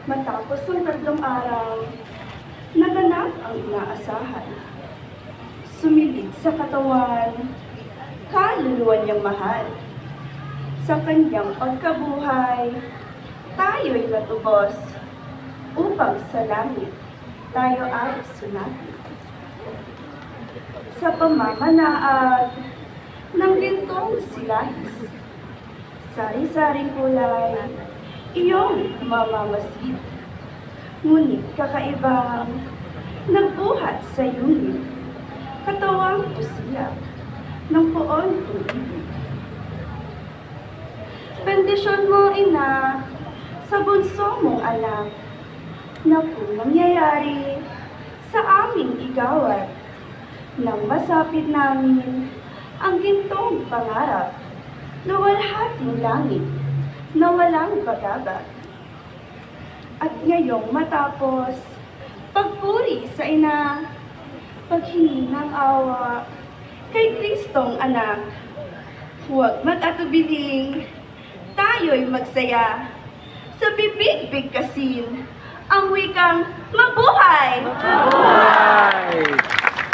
Matapos ng 3 araw, naganap ang inaasahan. Sumilid sa katawan, kaluluwa niyang mahal. Sa kanyang pagkabuhay, tayo'y natubos upang sa langit tayo ay sunati. Sa pamamanaag ng gintong silahis, sari-saring kulay, iyong mamamasid. Ngunit kakaibang nagbuhat sa yungin, katawang usiyak ng poon kong ibig. Bendisyon mo, Ina, sa bunso mong anak, na kung mangyayari sa aming igawat, nang masapit namin ang gintong pangarap, luwalhating langit na walang pagabag. At ngayong matapos, pagpuri sa Ina, paghingi ng awa kay Kristong anak, huwag mag-atubiling, tayo'y magsaya sa bibig bigkasin ang wikang mabuhay! Mabuhay!